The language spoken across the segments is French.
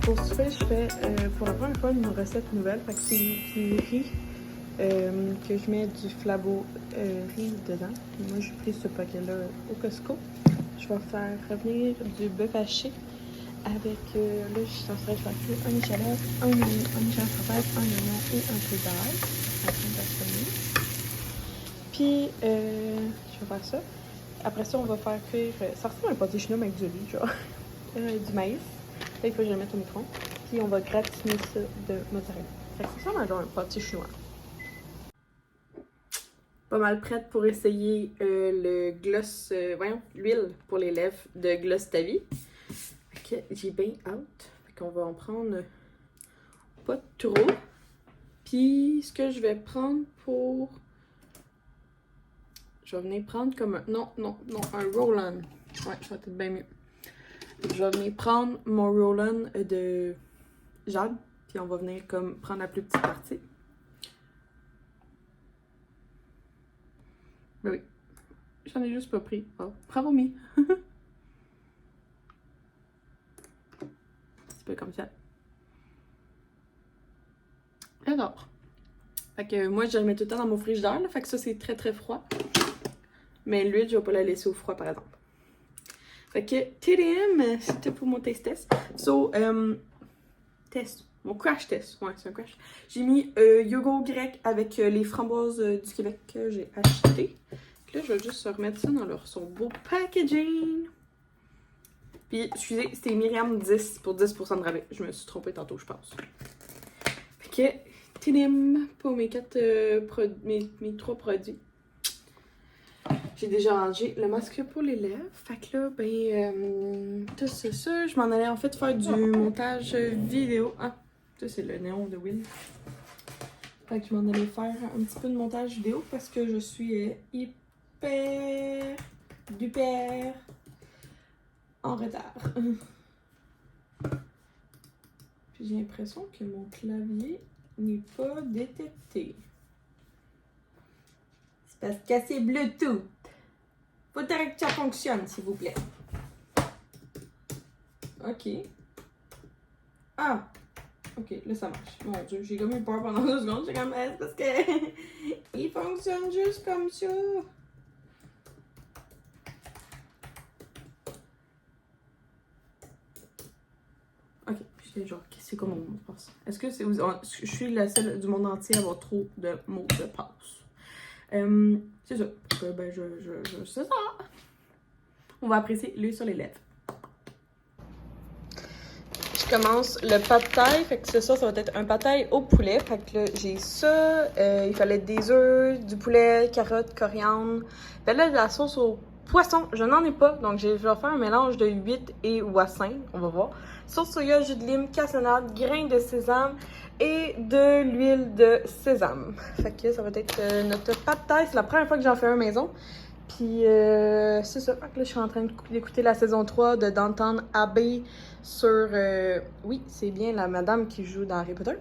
Pour souper, je fais pour la première fois une recette nouvelle. Fait que c'est du riz que je mets du flabo riz dedans. Puis moi, j'ai pris ce paquet-là au Costco. Je vais faire revenir du bœuf haché avec, là, je suis censée faire cuire un échalote, un échalote fromage, un oignon et un peu d'ail. Afin d'assaisonner. Puis, je vais faire ça. Après ça, on va faire cuire, ça ressemble à un pâté chinois avec du riz, genre, du maïs. Là, il faut que je le mette au micro. Puis on va gratiner ça de mozzarella. Fait que ça ressemble à genre un pâté chinois. Pas mal prête pour essayer le gloss, l'huile pour les lèvres de Gloss Ta Vie. Fait que j'ai bien hâte. Fait qu'on va en prendre pas trop. Puis ce que je vais prendre pour... Je vais venir prendre comme un... Non, un roll-on. Ouais, ça va être bien mieux. Je vais venir prendre mon roll-on de jade, puis on va venir comme prendre la plus petite partie. Ben oui, j'en ai juste pas pris. Oh, bravo Mi! C'est pas comme ça. Alors, fait que moi je le mets tout le temps dans mon frigidaire, là, fait que ça c'est très très froid. Mais l'huile, je vais pas la laisser au froid par exemple. Fait que TDM, c'était pour mon taste test. So, test. Mon crash test. Ouais, c'est un crash. J'ai mis yogourt grec avec les framboises du Québec que j'ai acheté. Là, je vais juste remettre ça dans son beau packaging. Puis, excusez, c'était Myriam 10 pour 10% de rabais. Je me suis trompée tantôt, je pense. Fait que, TDM pour mes 3 produits. J'ai déjà rangé le masque pour les lèvres. Fait que là, tout c'est ça. Je m'en allais en fait faire du montage vidéo. Ah, ça c'est le néon de Will. Fait que je m'en allais faire un petit peu de montage vidéo parce que je suis duper en retard. Puis j'ai l'impression que mon clavier n'est pas détecté. C'est parce que c'est Bluetooth. Faudrait que ça fonctionne, s'il vous plaît. Ok. Ah! Ok, là ça marche. Mon Dieu, j'ai comme eu peur pendant 2 secondes. J'ai comme, c'est parce que il fonctionne juste comme ça. Ok, j'étais genre, c'est comme mon mot de passe. Est-ce que c'est je suis la seule du monde entier à avoir trop de mots de passe? C'est ça. C'est ça. On va apprécier l'huile sur les lèvres. Je commence le pad thai. Fait que ça va être un pad thai au poulet. Fait que là, j'ai ça. Il fallait des œufs, du poulet, carottes, coriandre. Fait là, de la sauce au poisson. Je n'en ai pas. Donc, je vais faire un mélange de 8 et wassin. On va voir. Sauce soya, jus de lime, cassonade, grains de sésame et de l'huile de sésame. Fait que ça va être notre pad thai. C'est la première fois que j'en fais un maison. Puis c'est ça. Fait que là, je suis en train d'écouter la saison 3 de Downton Abbey sur... oui, c'est bien la madame qui joue dans Harry Potter.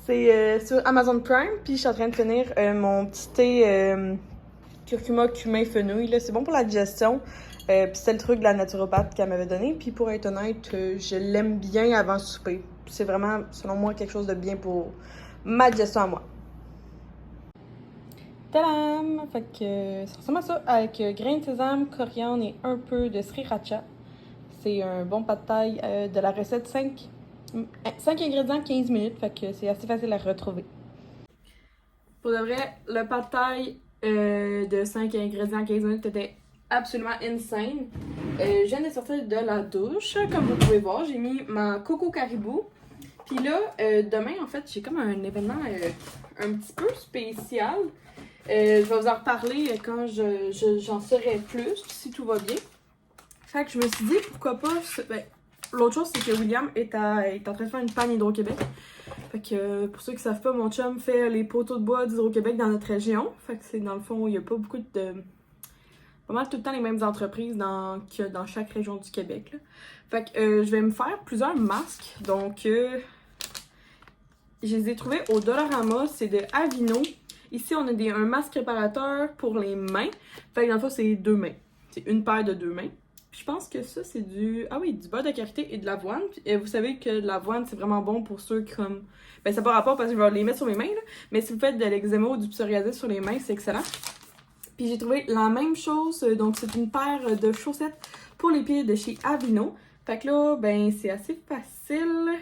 C'est sur Amazon Prime. Puis je suis en train de finir mon petit thé curcuma, cumin, fenouil. Là, c'est bon pour la digestion. Puis c'est le truc de la naturopathe qu'elle m'avait donné. Puis pour être honnête, je l'aime bien avant le souper. C'est vraiment, selon moi, quelque chose de bien pour ma digestion à moi. Tadam! Fait que ça ressemble à ça avec grains de sésame, coriandre et un peu de sriracha. C'est un bon pad thai de la recette 5 ingrédients, 15 minutes. Fait que c'est assez facile à retrouver. Pour de vrai, le pad thai de 5 ingrédients, 15 minutes était absolument insane. Je viens de sortir de la douche. Comme vous pouvez voir, j'ai mis ma coco caribou. Puis là, demain, en fait, j'ai comme un événement un petit peu spécial. Je vais vous en reparler quand j'en saurai plus, si tout va bien. Fait que je me suis dit, pourquoi pas... l'autre chose, c'est que William est en train de faire une panne Hydro-Québec. Fait que, pour ceux qui savent pas, mon chum fait les poteaux de bois d'Hydro-Québec dans notre région. Fait que c'est, dans le fond, il y a pas beaucoup de... Pas mal tout le temps les mêmes entreprises qu'il y a dans chaque région du Québec, là. Fait que je vais me faire plusieurs masques. Donc, je les ai trouvés au Dollarama. C'est de Avino. Ici, on a un masque réparateur pour les mains. Fait que dans le fond, c'est 2 mains. C'est une paire de 2 mains. Puis je pense que ça, c'est du... Ah oui, du beurre de karité et de l'avoine. Et vous savez que l'avoine, c'est vraiment bon pour ceux qui comme... Ben, ça n'a pas rapport parce que je vais les mettre sur mes mains, là. Mais si vous faites de l'eczéma ou du psoriasis sur les mains, c'est excellent. Puis j'ai trouvé la même chose. Donc, c'est une paire de chaussettes pour les pieds de chez Aveeno. Fait que là, ben, c'est assez facile.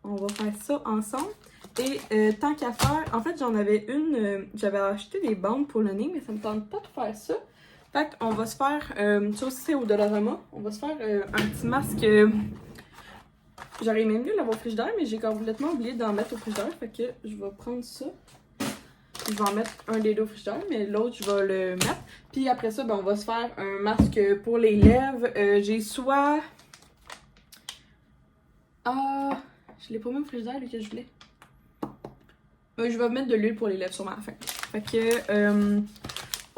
On va faire ça ensemble. Et tant qu'à faire, en fait, j'en avais une... j'avais acheté des bandes pour le nez, mais ça me tente pas de faire ça. Fait qu'on va se faire, ça aussi c'est au Dollarama, on va se faire un petit masque. J'aurais même mieux l'avoir au frigidaire, mais j'ai complètement oublié d'en mettre au frigidaire. Fait que je vais prendre ça. Je vais en mettre un des deux au frigidaire, mais l'autre je vais le mettre. Puis après ça, ben, on va se faire un masque pour les lèvres. J'ai soit... Ah, je l'ai pas mis au frigidaire, lui, que je voulais. Je vais mettre de l'huile pour les lèvres sûrement à la fin. Fait que...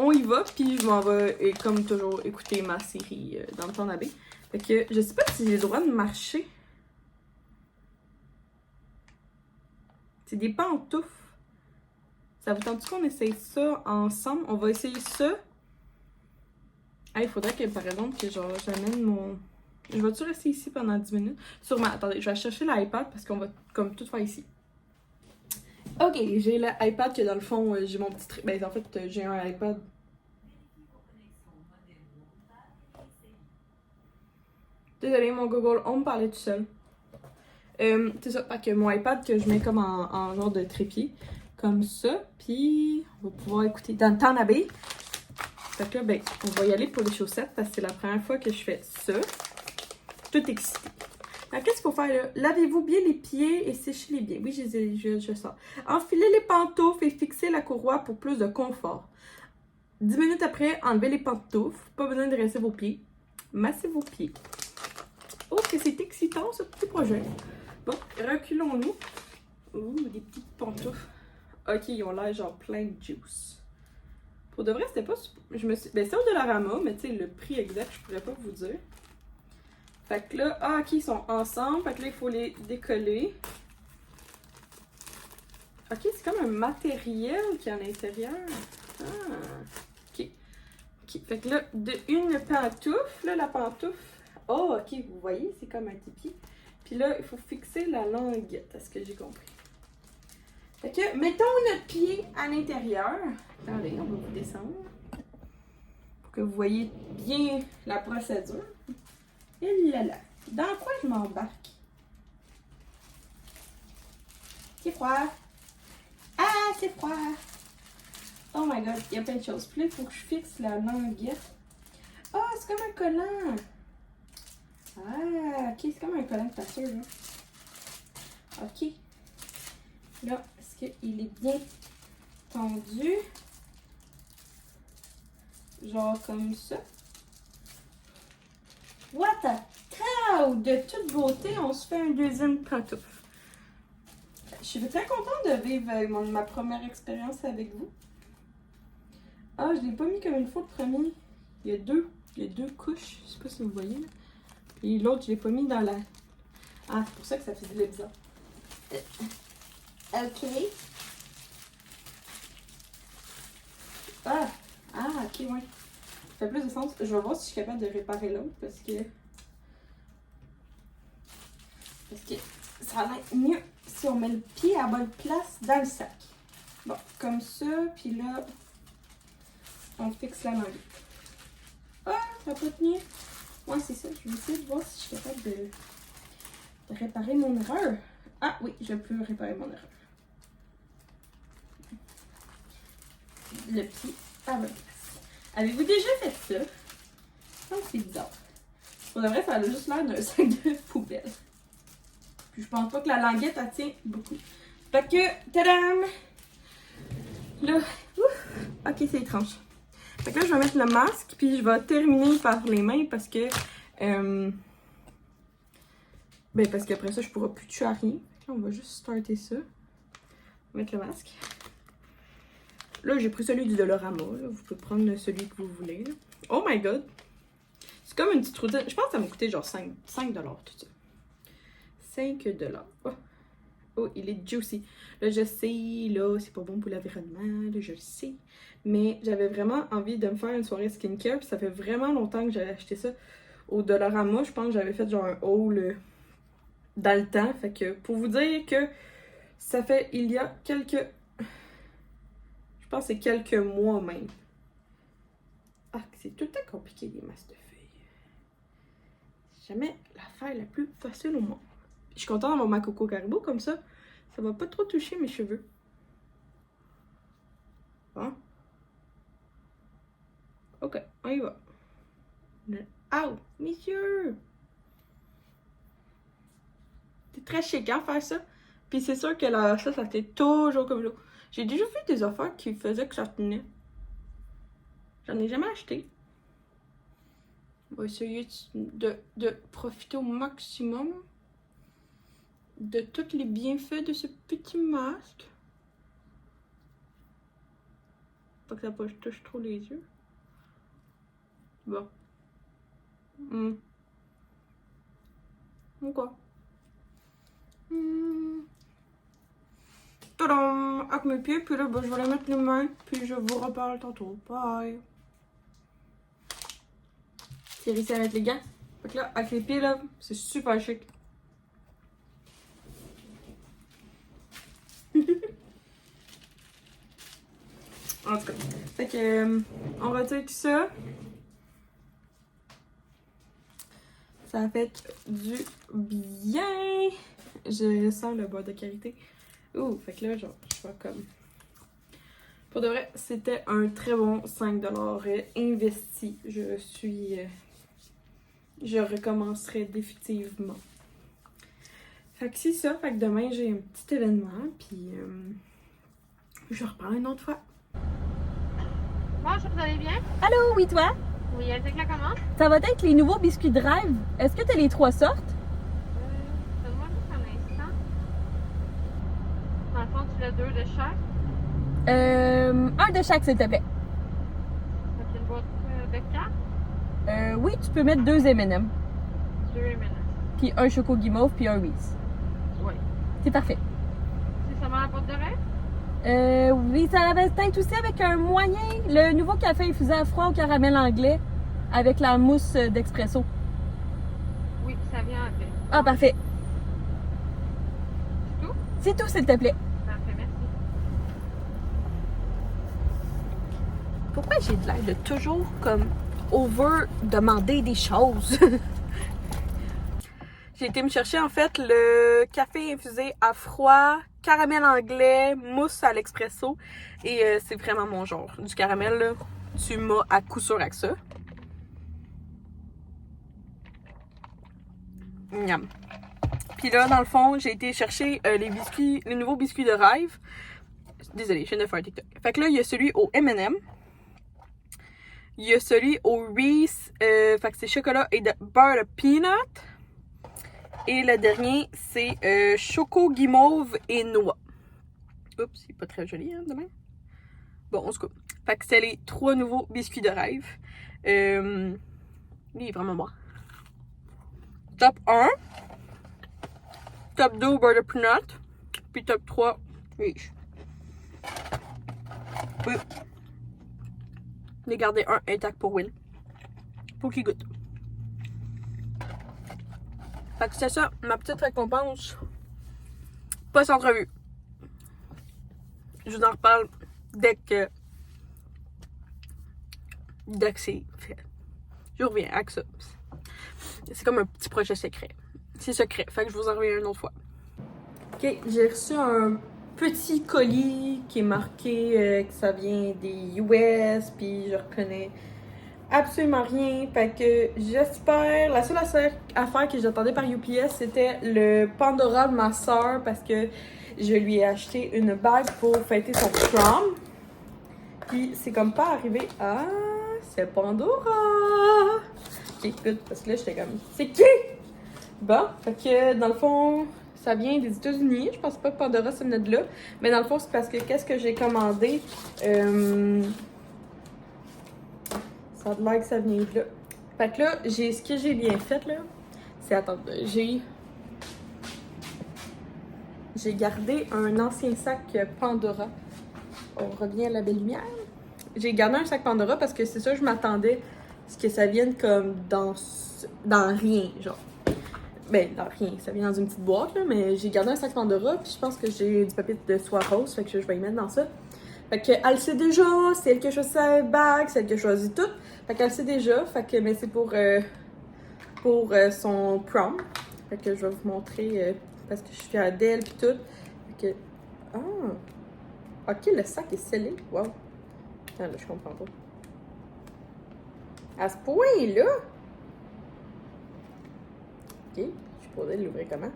on y va, puis je m'en vais, comme toujours, écouter ma série dans le temps d'abbé. Fait que je sais pas si j'ai le droit de marcher. C'est des pantoufles. Ça vous tente qu'on essaye ça ensemble? On va essayer ça. Ah, il faudrait que, par exemple, que genre j'amène mon... Je vais-tu rester ici pendant 10 minutes? Sûrement. Attendez, je vais chercher l'iPad parce qu'on va comme tout faire ici. Ok, j'ai l'iPad que dans le fond, j'ai mon petit... Ben, en fait, j'ai un iPad. Désolée, mon Google Home parlait tout seul. C'est ça, fait que mon iPad que je mets comme en genre de trépied, comme ça, puis on va pouvoir écouter dans le temps d'abbé. Fait que là, ben, on va y aller pour les chaussettes parce que c'est la première fois que je fais ça. Tout excitée. Qu'est-ce qu'il faut faire là? Lavez-vous bien les pieds et séchez-les bien. Oui, je sors. Enfilez les pantoufles et fixez la courroie pour plus de confort. 10 minutes après, enlevez les pantoufles. Pas besoin de rincer vos pieds. Massez vos pieds. Oh, que c'est excitant ce petit projet. Bon, reculons-nous. Ouh, des petites pantoufles. Ok, ils ont l'air genre plein de juice. Pour de vrai, c'était pas... Je me suis... Ben, c'est au Dollarama, mais tu sais, le prix exact, je pourrais pas vous dire. Fait que là, ah, ok, ils sont ensemble. Fait que là, il faut les décoller. Ok, c'est comme un matériel qui est à l'intérieur. Ah, ok. Ok, fait que là, de une pantoufle, là, la pantoufle. Oh, ok, vous voyez, c'est comme un tipi. Puis là, il faut fixer la languette, à ce que j'ai compris. Fait que, mettons notre pied à l'intérieur. Attendez, on va vous descendre. Pour que vous voyez bien la procédure. Et là là. Dans quoi je m'embarque? C'est froid. Ah, c'est froid. Oh my god, il y a plein de choses. Puis là, il faut que je fixe la languette. Ah, oh, c'est comme un collant. Ah, ok, c'est comme un collant de peinture, là. Ok. Là, est-ce qu'il est bien tendu? Genre comme ça. What a cow! De toute beauté, on se fait un deuxième pantoufle. Je suis très contente de vivre ma première expérience avec vous. Ah, je l'ai pas mis comme une fois le premier. Il y a deux couches. Je sais pas si vous voyez, là. Et l'autre, je l'ai pas mis dans la... Ah, c'est pour ça que ça faisait bizarre. Ok. Ah, ok, ouais. Ça fait plus de sens. Je vais voir si je suis capable de réparer l'autre parce que ça va être mieux si on met le pied à la bonne place dans le sac. Bon, comme ça, puis là, on fixe la langue. Ah, ça peut tenir. Ouais, c'est ça. Je vais essayer de voir si je suis capable de réparer mon erreur. Ah oui, je peux réparer mon erreur. Le pied à la bonne place. Avez-vous déjà fait ça? Oh, c'est bizarre. Pour de vrai, ça a juste l'air d'un sac de poubelle. Puis je pense pas que la languette, elle tient beaucoup. Fait que, tadam! Là, ouf! Ok, c'est étrange. Fait que là, je vais mettre le masque, puis je vais terminer par les mains parce que... ben, parce qu'après ça, je pourrai plus toucher à rien. Là, on va juste starter ça. Mettre le masque. Là, j'ai pris celui du Dollarama. Là. Vous pouvez prendre celui que vous voulez. Là. Oh my god! C'est comme une petite routine. Je pense que ça m'a coûté genre 5 $ tout ça. 5 $. Oh. Oh, il est juicy. Là, je sais, là, c'est pas bon pour l'environnement, là, je le sais. Mais j'avais vraiment envie de me faire une soirée skincare, puis ça fait vraiment longtemps que j'avais acheté ça au Dollarama. Je pense que j'avais fait genre un haul dans le temps. Fait que pour vous dire que ça fait il y a quelques... Je pense que c'est quelques mois même. Ah, c'est tout le temps compliqué les masques de feuilles. C'est jamais l'affaire la plus facile au monde. Je suis contente d'avoir ma Coco Caribou comme ça. Ça va pas trop toucher mes cheveux. Bon. Ok, on y va. Ow, messieurs! C'est très chic, hein, faire ça. Puis c'est sûr que là, ça fait toujours comme l'eau. J'ai déjà vu des affaires qui faisaient que ça tenait. J'en ai jamais acheté. On va essayer de profiter au maximum de tous les bienfaits de ce petit masque. Pas que ça touche trop les yeux. Bon. Quoi? Tadam! Avec mes pieds, puis là, ben, je vais les mettre les mains, puis je vous reparle tantôt. Bye! J'ai réussi à mettre les gants. Fait que là, avec les pieds, là, c'est super chic. En tout cas, fait que on retire tout ça. Ça a fait du bien. Je sens le bois de karité. Ouh, fait que là, genre, je vois comme... Pour de vrai, c'était un très bon 5$ investi. Je recommencerai définitivement. Fait que c'est ça. Fait que demain, j'ai un petit événement. Puis, je reprends une autre fois. Bonjour, vous allez bien? Allô, oui, toi? Oui, elle dit que la commande? Ça va être les nouveaux biscuits Drive. Est-ce que tu as les 3 sortes? Donne-moi juste un instant. Dans le fond, tu as 2 de chaque. Un de chaque, s'il te plaît. Donc, une boîte de 4. Oui, tu peux mettre 2 M&M. 2 M&M. Puis un Choco Guimauve, puis un Reese. Oui. C'est parfait. C'est seulement la boîte de rêve? Oui, ça avait peut-être aussi avec un moyen. Le nouveau café infusé à froid au caramel anglais avec la mousse d'expresso. Oui, ça vient avec. Ah, parfait. C'est tout? C'est tout, s'il te plaît. Parfait, merci. Pourquoi j'ai de l'air de toujours comme over demander des choses? J'ai été me chercher en fait le café infusé à froid, caramel anglais, mousse à l'expresso. Et c'est vraiment mon genre. Du caramel, là, tu m'as à coup sûr avec ça. Miam. Puis là, dans le fond, j'ai été chercher les nouveaux biscuits de rêve. Désolée, je viens de faire un TikTok. Fait que là, il y a celui au M&M. Il y a celui au Reese. Fait que c'est chocolat et de beurre de peanut. Et le dernier, c'est choco guimauve et noix. Oups, c'est pas très joli, hein, demain. Bon, on se coupe. Fait que c'est les 3 nouveaux biscuits de rêve. Lui, il est vraiment bon. Top 1. Top 2, beurre de peanut. Puis top 3, riche. Oui. J'ai gardé un intact pour Will. Pour qu'il goûte. Fait que c'est ça, ma petite récompense. Post-entrevue. Je vous en reparle dès que c'est fait. Je reviens avec ça. C'est comme un petit projet secret. C'est secret, fait que je vous en reviens une autre fois. Ok, j'ai reçu un petit colis qui est marqué que ça vient des US, puis je reconnais absolument rien. Fait que j'espère. La seule affaire que j'attendais par UPS, c'était le Pandora de ma soeur parce que je lui ai acheté une bague pour fêter son prom. Puis c'est comme pas arrivé. Ah, c'est Pandora! Ok, écoute, parce que là j'étais comme, c'est qui? Bon, fait que dans le fond, ça vient des États-Unis. Je pense pas que Pandora ça venait de là. Mais dans le fond, c'est parce que qu'est-ce que j'ai commandé? Ça a l'air que ça vient de là. Fait que là, ce que j'ai bien fait, là, c'est, attends, j'ai j'ai gardé un ancien sac Pandora. On revient à la belle lumière. J'ai gardé un sac Pandora parce que c'est ça, je m'attendais à ce que ça vienne comme dans rien, genre. Ben, dans rien, ça vient dans une petite boîte, là, mais j'ai gardé un sac Pandora, puis je pense que j'ai du papier de soie rose, fait que je vais y mettre dans ça. Fait qu'elle sait déjà, c'est elle qui a choisi sa bague, c'est elle qui a choisi tout. Fait qu'elle sait déjà, fait que, mais c'est pour son prom. Fait que je vais vous montrer, parce que je suis fière d'elle, puis tout. Fait que, ok, le sac est scellé, wow. Ah, là, je comprends pas. À ce point-là? Ok, je suis posée de l'ouvrir comment?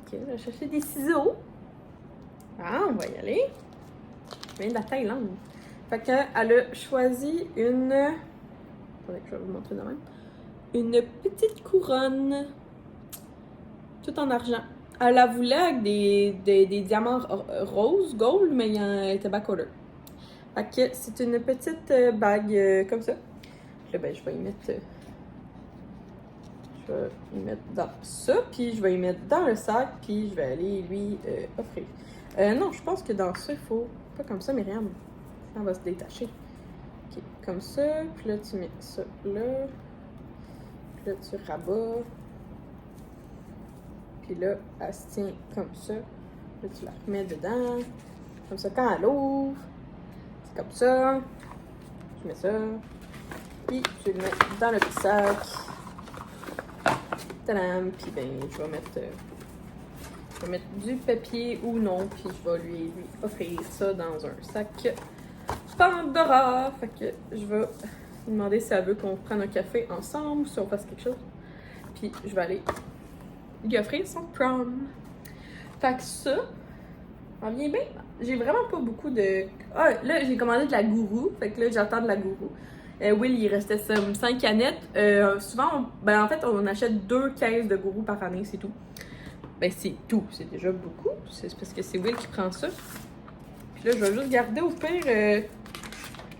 Ok, je vais chercher des ciseaux. Ah, on va y aller. Je viens de la Thaïlande. Fait qu'elle a choisi une... Attendez, je vais vous montrer de même. Une petite couronne. Tout en argent. Elle la voulait avec des diamants roses, gold, mais elle était backwater. Fait que c'est une petite bague comme ça. Là, ben, je vais y mettre dans ça, puis je vais y mettre dans le sac, puis je vais aller lui offrir. Non, je pense que dans ça, il faut... Pas comme ça, Myriam. Ça va se détacher. Ok, comme ça, puis là, tu mets ça là. Puis là, tu rabats. Puis là, elle se tient comme ça. Là, tu la remets dedans. Comme ça, quand elle ouvre, c'est comme ça. Je mets ça. Puis, je le mets dans le petit sac. Tadam! Puis, ben, je vais mettre du papier ou non. Puis, je vais lui offrir ça dans un sac Pandora. Fait que je vais lui demander si elle veut qu'on prenne un café ensemble ou si on fasse quelque chose. Puis, je vais aller lui offrir son prom. Fait que ça, on vient bien. J'ai vraiment pas beaucoup de... Ah, là, j'ai commandé de la gourou. Fait que là, j'attends de la gourou. Will, il restait 5 canettes. Souvent, en fait, on achète 2 caisses de gourou par année, c'est tout. Ben, c'est tout. C'est déjà beaucoup. C'est parce que c'est Will qui prend ça. Puis là, je vais juste garder au pire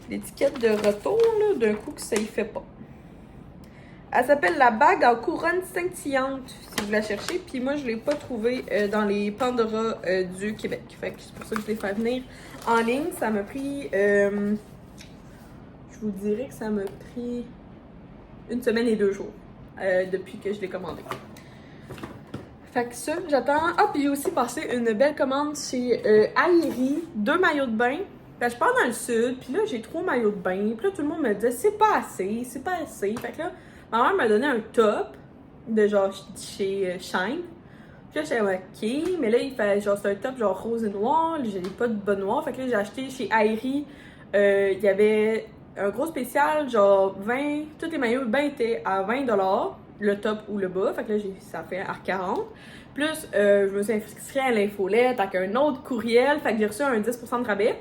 l'étiquette de retour, là, d'un coup que ça y fait pas. Elle s'appelle la bague en couronne scintillante, si vous la cherchez. Puis moi, je l'ai pas trouvée dans les Pandora du Québec. Fait que c'est pour ça que je l'ai fait venir en ligne. Ça m'a pris... je vous dirais que ça m'a pris 1 semaine et 2 jours depuis que je l'ai commandé. Fait que ça, j'attends. Ah, puis j'ai aussi passé une belle commande chez Aérie, 2 maillots de bain. Fait que je pars dans le sud, puis là, j'ai 3 maillots de bain. Puis là, tout le monde me disait, c'est pas assez, c'est pas assez. Fait que là, ma mère m'a donné un top de genre chez Shine. Puis là, j'étais ok, mais là, il fait genre, c'est un top genre rose et noir. J'ai pas de bas noir. Fait que là, j'ai acheté chez Aérie. Il y avait un gros spécial, genre 20. Tous les maillots de bain étaient à 20$, le top ou le bas. Fait que là, ça fait à 40$. Plus, je me suis inscrite à l'infolette avec un autre courriel. Fait que j'ai reçu un 10% de rabais.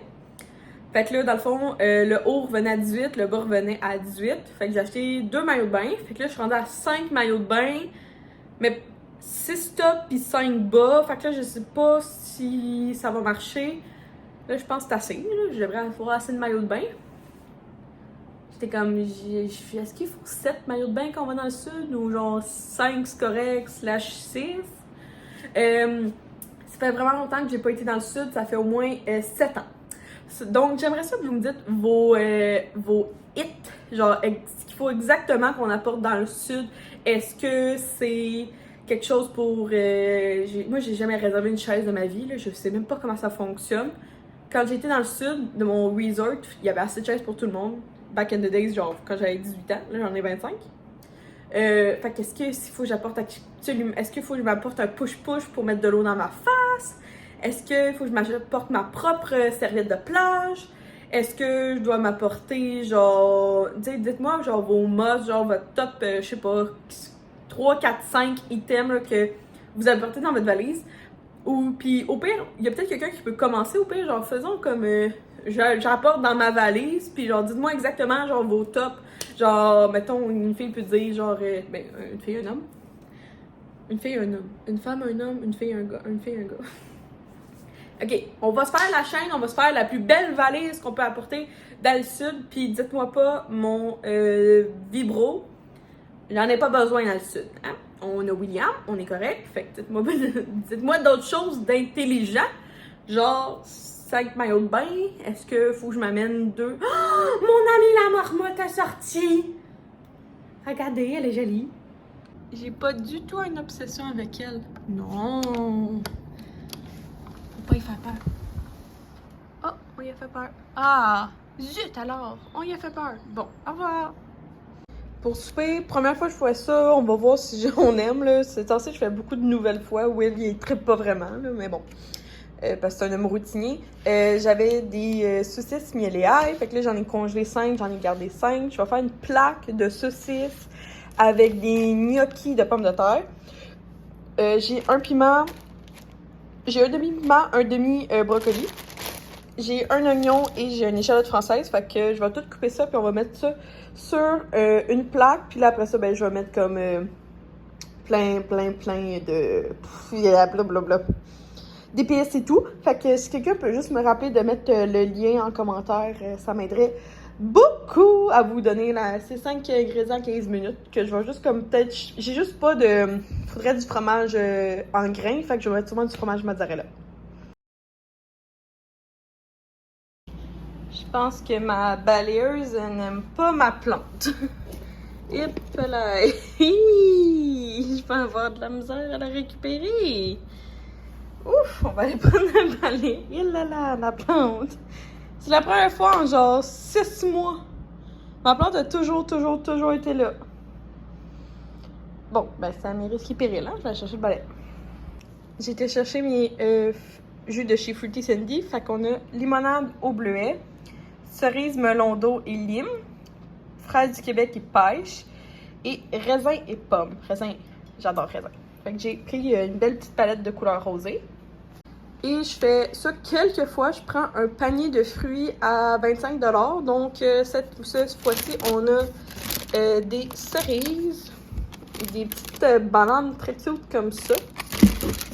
Fait que là, dans le fond, le haut revenait à 18, le bas revenait à 18. Fait que j'ai acheté 2 maillots de bain. Fait que là, je suis rendue à 5 maillots de bain. Mais 6 tops puis 5 bas. Fait que là, je sais pas si ça va marcher. Là, je pense que c'est assez. Là. J'aimerais avoir assez de maillots de bain. J'étais comme, est-ce qu'il faut 7 maillots de bain quand on va dans le sud? Ou genre 5 c'est correct, /6? Ça fait vraiment longtemps que j'ai pas été dans le sud. Ça fait au moins 7 ans. Donc, j'aimerais ça que vous me dites vos hits, genre ce qu'il faut exactement qu'on apporte dans le sud. Est-ce que c'est quelque chose pour... moi, j'ai jamais réservé une chaise de ma vie, là. Je sais même pas comment ça fonctionne. Quand j'étais dans le sud de mon resort, il y avait assez de chaises pour tout le monde. Back in the days, genre quand j'avais 18 ans, là j'en ai 25. Fait qu'est-ce qu'il faut que j'apporte est-ce qu'il faut que je m'apporte un push-push pour mettre de l'eau dans ma face? Est-ce qu'il faut que je m'apporte ma propre serviette de plage? Est-ce que je dois m'apporter, genre... Dites-moi, genre, vos must, genre, votre top, je sais pas, 3, 4, 5 items là, que vous apportez dans votre valise. Ou, puis au pire, il y a peut-être quelqu'un qui peut commencer, au pire, genre, faisons comme... j'apporte dans ma valise, puis genre, dites-moi exactement, genre, vos tops. Genre, mettons, une fille peut dire, genre... une fille, un homme. Une fille, un homme. Une femme, un homme. Une fille, un gars. Une fille, un gars. OK, on va se faire la chaîne, on va se faire la plus belle valise qu'on peut apporter dans le sud. Puis dites-moi pas mon vibro. J'en ai pas besoin dans le sud. Hein? On a William, on est correct. Fait que dites-moi d'autres choses d'intelligent. Genre 5 maillots de bain. Est-ce que faut que je m'amène 2? Oh, mon amie la marmotte a sorti! Regardez, elle est jolie. J'ai pas du tout une obsession avec elle. Non! Faut pas y faire peur. Oh, on y a fait peur. Ah! Zut alors! On y a fait peur. Bon, au revoir! Pour souper, première fois que je fais ça, on va voir si on aime. Là. C'est temps-ci, je fais beaucoup de nouvelles fois. Will, il trippe pas vraiment, là, mais bon. Parce que c'est un homme routinier. J'avais des saucisses miel et ail. Fait que là, j'en ai congelé 5, j'en ai gardé 5. Je vais faire une plaque de saucisses avec des gnocchis de pommes de terre. J'ai un piment. J'ai un demi-piment, un demi-brocoli. J'ai un oignon et j'ai une échalote française. Fait que je vais tout couper ça, puis on va mettre ça sur une plaque. Puis là, après ça, ben, je vais mettre comme plein de... blablabla. D'épices et tout. Fait que si quelqu'un peut juste me rappeler de mettre le lien en commentaire, ça m'aiderait beaucoup à vous donner ces 5 ingrédients 15 minutes. Que je vais juste comme peut-être... J'ai juste pas de... Faudrait du fromage en grains. Fait que je vais mettre sûrement du fromage mozzarella. Je pense que ma balayeuse n'aime pas ma plante. Hip là. Je vais avoir de la misère à la récupérer. Ouf, on va aller prendre un balai. Il là là, ma plante. C'est la première fois en genre 6 mois. Ma plante a toujours été là. Bon, ben c'est à mes risques et périls, hein. Je vais aller chercher le balai. J'ai été chercher mes jus de chez Fruity Sandy. Fait qu'on a limonade au bleuet, cerise, melon d'eau et lime, fraises du Québec et pêche, et raisin et pomme. Raisin, j'adore raisin. Fait que j'ai pris une belle petite palette de couleur rosée. Et je fais ça quelques fois. Je prends un panier de fruits à 25 $. Donc, cette fois-ci, on a des cerises, des petites bananes très cute comme ça.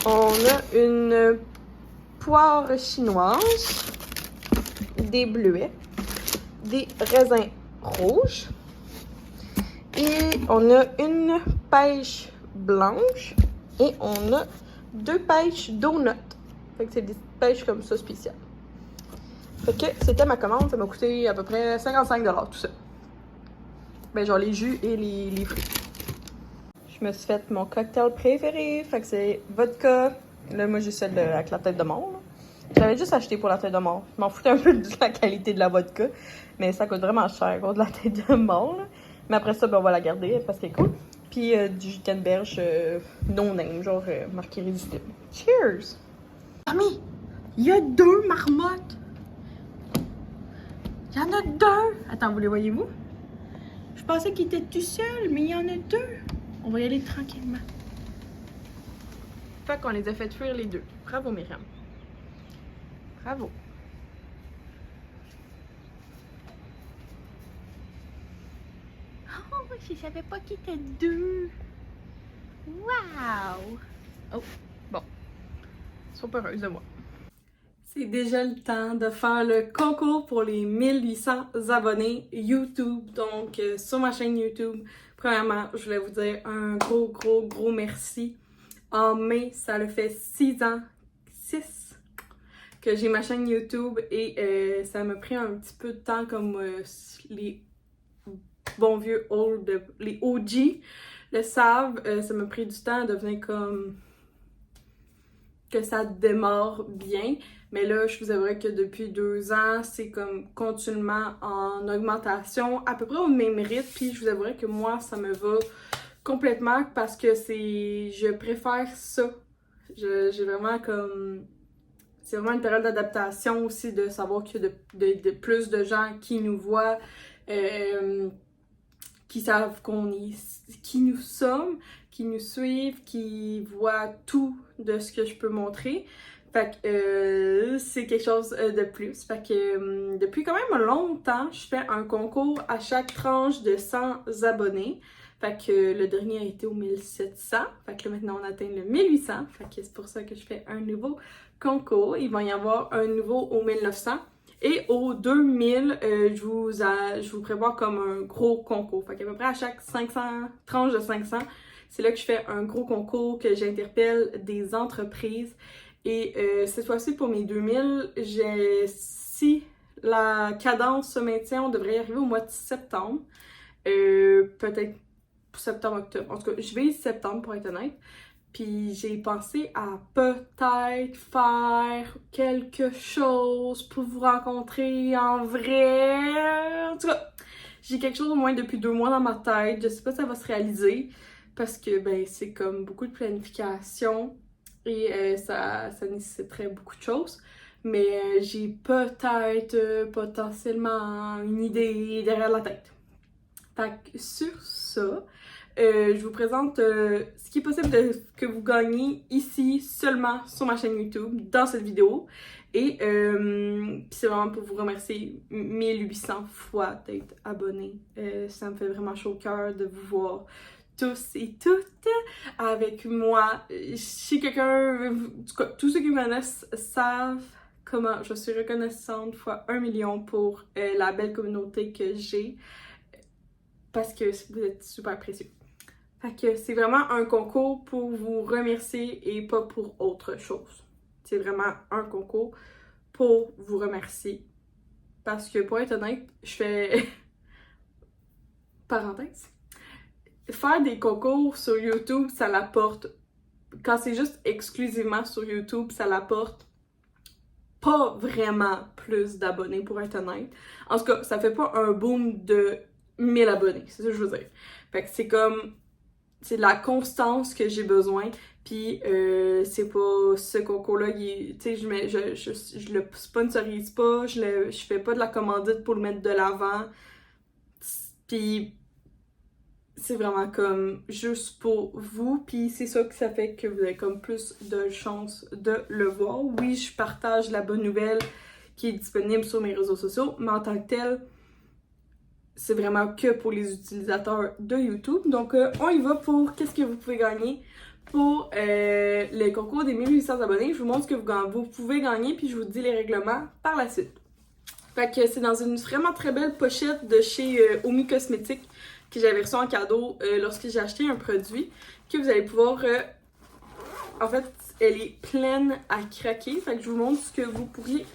On a une poire chinoise, des bleuets, des raisins rouges. Et on a une pêche blanche et on a 2 pêches donuts. Fait que c'est des pêches comme ça spéciales. Fait que c'était ma commande. Ça m'a coûté à peu près 55 $ tout ça. Ben genre les jus et les fruits. Je me suis fait mon cocktail préféré. Fait que c'est vodka. Là, moi j'ai celle avec la tête de mort. Je l'avais juste acheté pour la tête de mort. Je m'en foutais un peu de la qualité de la vodka. Mais ça coûte vraiment cher pour de la tête de mort. Là. Mais après ça, ben, on va la garder parce qu'elle est cool. Puis du jus de canneberge non name, genre marqué irrésistible. Cheers! Mamie, il y a 2 marmottes. Il y en a 2. Attends, vous les voyez-vous? Je pensais qu'ils étaient tout seuls, mais il y en a 2. On va y aller tranquillement. Fait qu'on les a fait fuir les 2. Bravo, Myriam. Bravo. Oh, je savais pas qu'il était 2. Wow! Oh, bon. Sois pas heureuse de moi. C'est déjà le temps de faire le concours pour les 1800 abonnés YouTube. Donc, sur ma chaîne YouTube, premièrement, je voulais vous dire un gros merci. En mai, ça le fait 6 ans, 6 que j'ai ma chaîne YouTube et ça m'a pris un petit peu de temps comme les bons vieux les OG le savent. Ça m'a pris du temps à devenir comme que ça démarre bien. Mais là, je vous avouerai que depuis 2 ans, c'est comme continuellement en augmentation, à peu près au même rythme. Puis je vous avouerai que moi, ça me va complètement parce que je préfère ça. J'ai vraiment comme... C'est vraiment une période d'adaptation aussi, de savoir qu'il y a de plus de gens qui nous voient, qui savent qui nous sommes, qui nous suivent, qui voient tout de ce que je peux montrer. Fait que c'est quelque chose de plus. Fait que depuis quand même longtemps, je fais un concours à chaque tranche de 100 abonnés. Fait que le dernier a été au 1700. Fait que là maintenant on atteint le 1800. Fait que c'est pour ça que je fais un nouveau concours. Il va y avoir un nouveau au 1900. Et aux 2000, je vous prévois comme un gros concours. Fait qu'à peu près à chaque 500, tranche de 500, c'est là que je fais un gros concours, que j'interpelle des entreprises. Et cette fois-ci, pour mes 2000, si la cadence se maintient, on devrait y arriver au mois de septembre. Peut-être septembre-octobre. En tout cas, je vais septembre pour être honnête. Puis j'ai pensé à peut-être faire quelque chose pour vous rencontrer en vrai. En tout cas, j'ai quelque chose au moins depuis 2 mois dans ma tête. Je sais pas si ça va se réaliser parce que ben c'est comme beaucoup de planification et ça nécessiterait beaucoup de choses. Mais j'ai peut-être potentiellement une idée derrière la tête. Fait que sur ça, je vous présente ce qui est possible que vous gagnez ici seulement sur ma chaîne YouTube dans cette vidéo. Et c'est vraiment pour vous remercier 1800 fois d'être abonnés. Ça me fait vraiment chaud au cœur de vous voir tous et toutes avec moi. Si quelqu'un, tous ceux qui me connaissent savent comment je suis reconnaissante fois 1 million pour la belle communauté que j'ai. Parce que vous êtes super précieux. Fait que c'est vraiment un concours pour vous remercier et pas pour autre chose. C'est vraiment un concours pour vous remercier. Parce que pour être honnête, je fais... parenthèse. Faire des concours sur YouTube, ça l'apporte... Quand c'est juste exclusivement sur YouTube, ça l'apporte pas vraiment plus d'abonnés pour être honnête. En tout cas, ça fait pas un boom de 1000 abonnés, c'est ça que je veux dire. Fait que c'est comme... c'est de la constance que j'ai besoin, puis c'est pas ce concours-là, tu sais, je le sponsorise pas, je fais pas de la commandite pour le mettre de l'avant, puis c'est vraiment comme juste pour vous, puis c'est ça que ça fait que vous avez comme plus de chances de le voir. Oui, je partage la bonne nouvelle qui est disponible sur mes réseaux sociaux, mais en tant que tel, c'est vraiment que pour les utilisateurs de YouTube. Donc, on y va pour qu'est-ce que vous pouvez gagner pour le concours des 1800 abonnés. Je vous montre ce que vous pouvez gagner, puis je vous dis les règlements par la suite. Fait que c'est dans une vraiment très belle pochette de chez Omi Cosmétiques que j'avais reçu en cadeau lorsque j'ai acheté un produit que vous allez pouvoir... en fait, elle est pleine à craquer. Fait que je vous montre ce que vous pourriez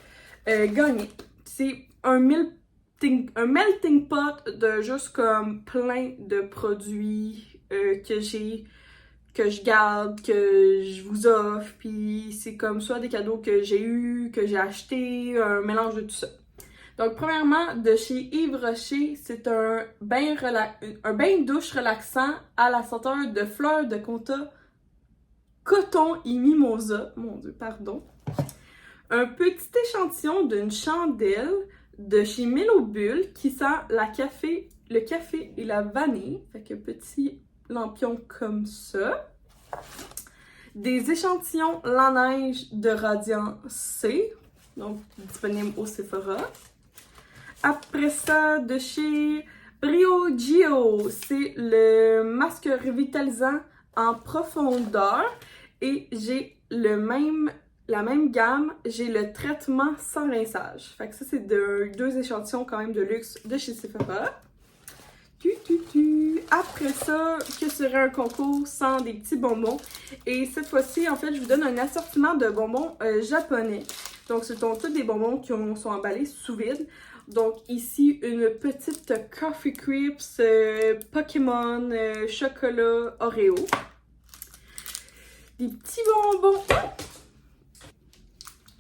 gagner. C'est un melting pot de juste comme plein de produits que je garde, que je vous offre, puis c'est comme ça des cadeaux que j'ai eu, que j'ai acheté, un mélange de tout ça. Donc premièrement, de chez Yves Rocher, c'est un bain douche relaxant à la senteur de fleurs de coton et mimosa, mon Dieu, pardon. Un petit échantillon d'une chandelle de chez Mélobule qui sent le café et la vanille. Fait que petit lampion comme ça. Des échantillons Laneige de Radiant C, donc disponible au Sephora. Après ça, de chez Brio Gio, c'est le masque revitalisant en profondeur. Et j'ai la même gamme, j'ai le traitement sans rinçage. Fait que ça, c'est 2 échantillons quand même de luxe de chez Sephora. Après ça, que serait un concours sans des petits bonbons? Et cette fois-ci, en fait, je vous donne un assortiment de bonbons japonais. Donc, ce sont tous des bonbons qui sont emballés sous vide. Donc, ici, une petite Coffee Crisp Pokémon chocolat Oreo. Des petits bonbons.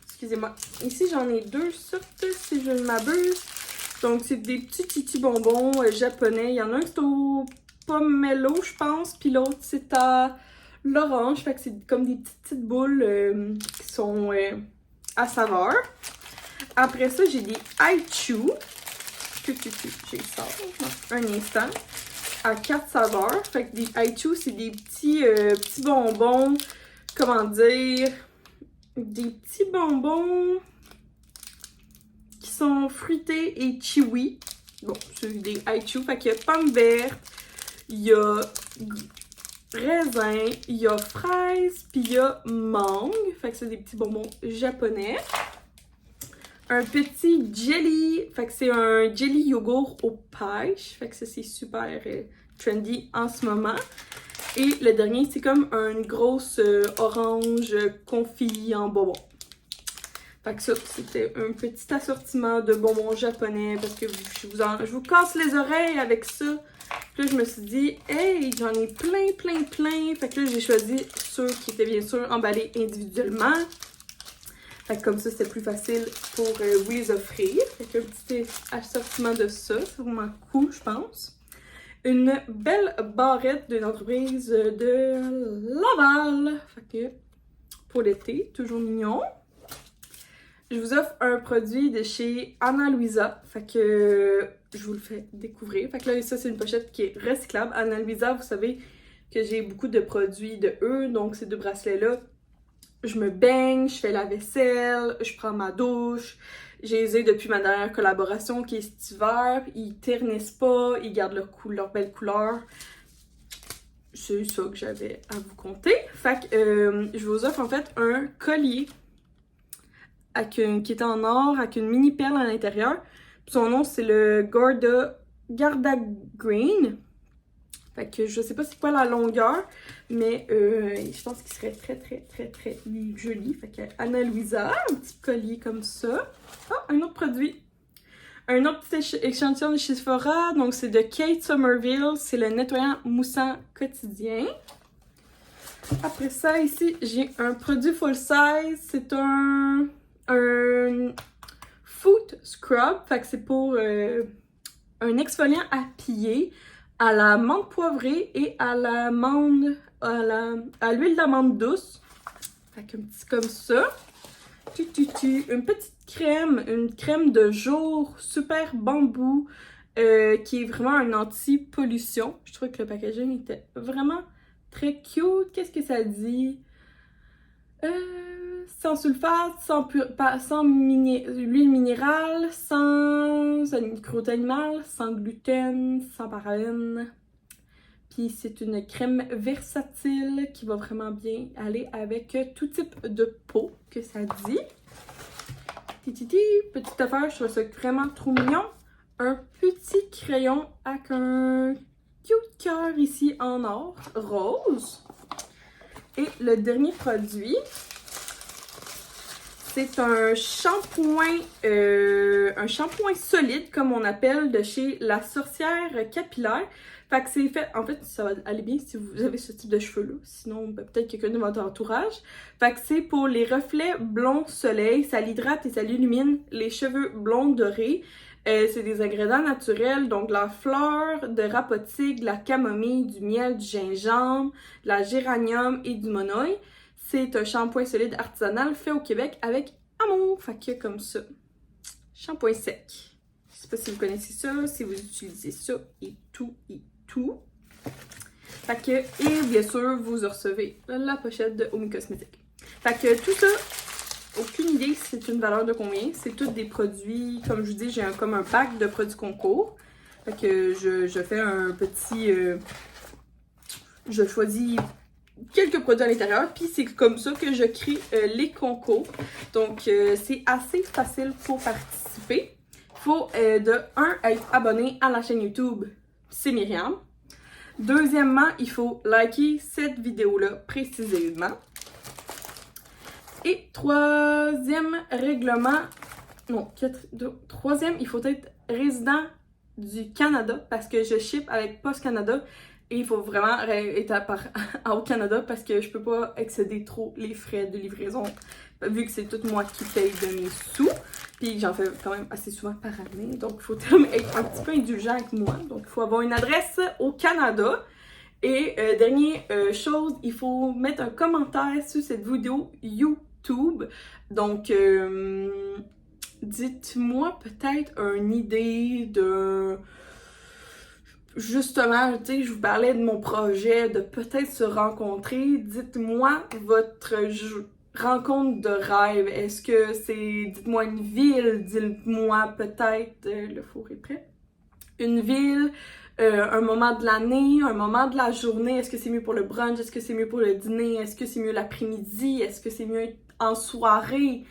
Excusez-moi. Ici, j'en ai 2 sortes, si je ne m'abuse. Donc, c'est des petits bonbons japonais. Il y en a un qui est au pomelo, je pense. Puis l'autre, c'est à l'orange. Fait que c'est comme des petites boules qui sont à saveur. Après ça, j'ai des Haichu. J'ai ça un instant. À 4 saveurs. Fait que des Haichu, c'est des petits bonbons. Comment dire? Des petits bonbons qui sont fruités et chewy. Bon, c'est des Haichu. Fait qu'il y a pomme verte, il y a raisin, il y a fraise, puis il y a mangue. Fait que c'est des petits bonbons japonais. un petit jelly. Fait que c'est un jelly yogourt aux pêches. Fait que ça, c'est super trendy en ce moment. Et le dernier, c'est comme une grosse orange confit en bonbons. Fait que ça, c'était un petit assortiment de bonbons japonais parce que je vous casse les oreilles avec ça. Puis là, je me suis dit, hey, j'en ai plein. Fait que là, j'ai choisi ceux qui étaient bien sûr emballés individuellement. Fait que comme ça, c'était plus facile pour vous les offrir. Fait qu'un petit assortiment de ça, c'est vraiment cool, je pense. Une belle barrette d'une entreprise de Laval. Fait que pour l'été, toujours mignon. Je vous offre un produit de chez Ana Luisa. Fait que je vous le fais découvrir. Fait que là, ça, c'est une pochette qui est recyclable. Ana Luisa, vous savez que j'ai beaucoup de produits de eux. Donc, ces deux bracelets-là, je me baigne, je fais la vaisselle, je prends ma douche. J'ai les ai depuis ma dernière collaboration qui est cet hiver. Ils ternissent pas, ils gardent leur belle couleur. C'est ça que j'avais à vous conter. Fait que je vous offre en fait un collier qui était en or avec une mini perle à l'intérieur. Son nom c'est le Garda Green. Fait que je sais pas c'est quoi la longueur, mais je pense qu'il serait très joli. Fait que Ana Luisa, un petit collier comme ça. Ah, un autre produit. Un autre petit échantillon de chez Sephora. Donc c'est de Kate Somerville. C'est le nettoyant moussant quotidien. Après ça, ici, j'ai un produit full size. C'est un foot scrub. Fait que c'est pour un exfoliant à pied à la menthe poivrée et à l'amande, à l'huile d'amande douce. Fait qu'un petit comme ça. Une petite crème, une crème de jour super bambou qui est vraiment un anti-pollution. Je trouve que le packaging était vraiment très cute. Qu'est-ce que ça dit? Sans sulfate, sans l'huile minérale, sans croûte animale, sans gluten, sans parabènes. Puis c'est une crème versatile qui va vraiment bien aller avec tout type de peau que ça dit. Petite affaire, je trouve ça vraiment trop mignon. Un petit crayon avec un cute cœur ici en or, rose. Et le dernier produit, c'est un shampoing solide, comme on appelle, de chez La Sorcière Capillaire. Fait que c'est fait, en fait, ça va aller bien si vous avez ce type de cheveux-là. Sinon, peut-être quelqu'un de votre entourage. Fait que c'est pour les reflets blond soleil. Ça l'hydrate et ça l'illumine les cheveux blonds dorés. C'est des ingrédients naturels, donc la fleur de rapotique, de la camomille, du miel, du gingembre, de la géranium et du monoï. C'est un shampoing solide artisanal fait au Québec avec amour. Fait que comme ça. Shampoing sec. Je sais pas si vous connaissez ça, si vous utilisez ça et tout. Fait que, et bien sûr, vous recevez la pochette de Omi Cosmétiques. Fait que tout ça, aucune idée c'est une valeur de combien. C'est tous des produits, comme je vous dis, j'ai comme un pack de produits concours. Fait que je fais un petit... je choisis quelques produits à l'intérieur, puis c'est comme ça que je crée les concours. Donc, c'est assez facile pour participer. Il faut, de 1, être abonné à la chaîne YouTube, c'est Myriam. Deuxièmement, il faut liker cette vidéo-là précisément. Et troisième, il faut être résident du Canada parce que je ship avec Post Canada et il faut vraiment être au Canada parce que je peux pas excéder trop les frais de livraison vu que c'est tout moi qui paye de mes sous. Puis j'en fais quand même assez souvent par année, donc il faut être un petit peu indulgent avec moi. Donc il faut avoir une adresse au Canada. Et dernière chose, il faut mettre un commentaire sur cette vidéo YouTube. Donc dites-moi peut-être une idée de... Justement, tu sais, je vous parlais de mon projet, de peut-être se rencontrer. Dites-moi votre rencontre de rêve. Est-ce que c'est... Dites-moi une ville, dites-moi peut-être... le four est prêt. Une ville, un moment de l'année, un moment de la journée. Est-ce que c'est mieux pour le brunch? Est-ce que c'est mieux pour le dîner? Est-ce que c'est mieux l'après-midi? Est-ce que c'est mieux en soirée?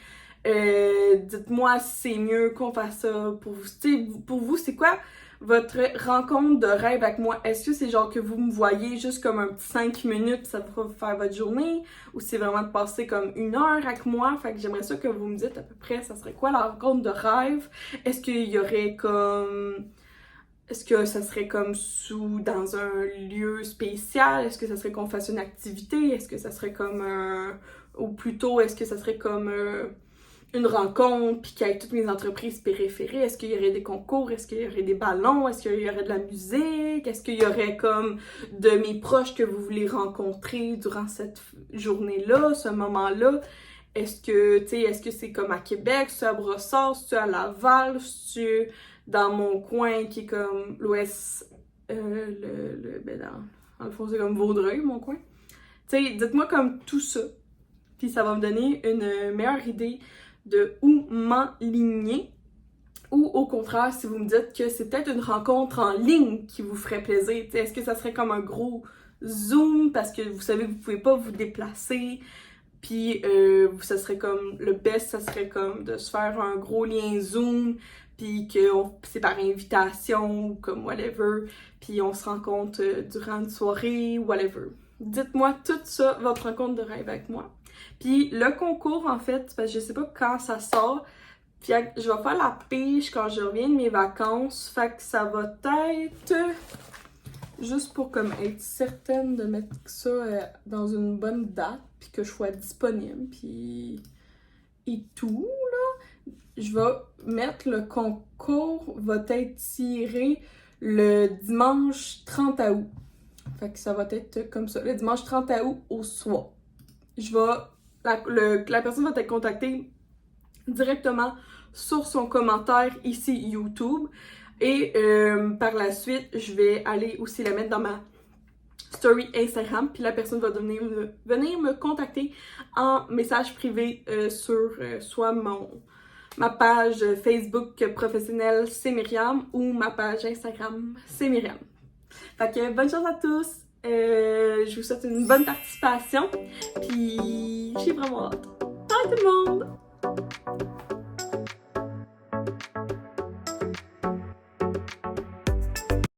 Dites-moi si c'est mieux qu'on fasse ça pour vous. Tu sais, pour vous, c'est quoi votre rencontre de rêve avec moi? Est-ce que c'est genre que vous me voyez juste comme un petit 5 minutes, ça va faire votre journée? Ou c'est vraiment de passer comme 1 heure avec moi? Fait que j'aimerais ça que vous me dites à peu près, ça serait quoi la rencontre de rêve? Est-ce qu'il y aurait comme... Est-ce que ça serait comme dans un lieu spécial? Est-ce que ça serait qu'on fasse une activité? Est-ce que ça serait comme ou plutôt, est-ce que ça serait comme une rencontre, puis qu'il y ait toutes mes entreprises préférées? Est-ce qu'il y aurait des concours? Est-ce qu'il y aurait des ballons? Est-ce qu'il y aurait de la musique? Est-ce qu'il y aurait comme de mes proches que vous voulez rencontrer durant cette journée-là, ce moment-là? Est-ce que, tu sais, est-ce que c'est comme à Québec, c'est à Brossard, c'est à Laval, c'est dans mon coin qui est comme l'ouest, ben dans le fond, c'est comme Vaudreuil, mon coin. Tu sais, dites-moi comme tout ça, puis ça va me donner une meilleure idée de où m'enligner, ou au contraire, si vous me dites que c'est peut-être une rencontre en ligne qui vous ferait plaisir, tu sais, est-ce que ça serait comme un gros Zoom, parce que vous savez, vous pouvez pas vous déplacer, puis ça serait comme, le best, ça serait comme de se faire un gros lien Zoom, puis que c'est par invitation ou comme whatever, puis on se rencontre durant une soirée, whatever. Dites-moi tout ça, votre rencontre de rêve avec moi. Puis le concours, en fait, parce que je sais pas quand ça sort, puis je vais faire la pige quand je reviens de mes vacances, fait que ça va être... Juste pour comme être certaine de mettre ça dans une bonne date, puis que je sois disponible, puis et tout, là. Je vais mettre le concours va être tiré le dimanche 30 août. Fait que ça va être comme ça, le dimanche 30 août au soir. La personne va être contactée directement sur son commentaire ici YouTube. Et par la suite, je vais aller aussi la mettre dans ma story Instagram. Puis la personne va venir me contacter en message privé sur soit ma page Facebook professionnelle C'est Myriam ou ma page Instagram C'est Myriam. Fait que bonne chance à tous. Je vous souhaite une bonne participation. Puis j'ai vraiment hâte. Bye tout le monde!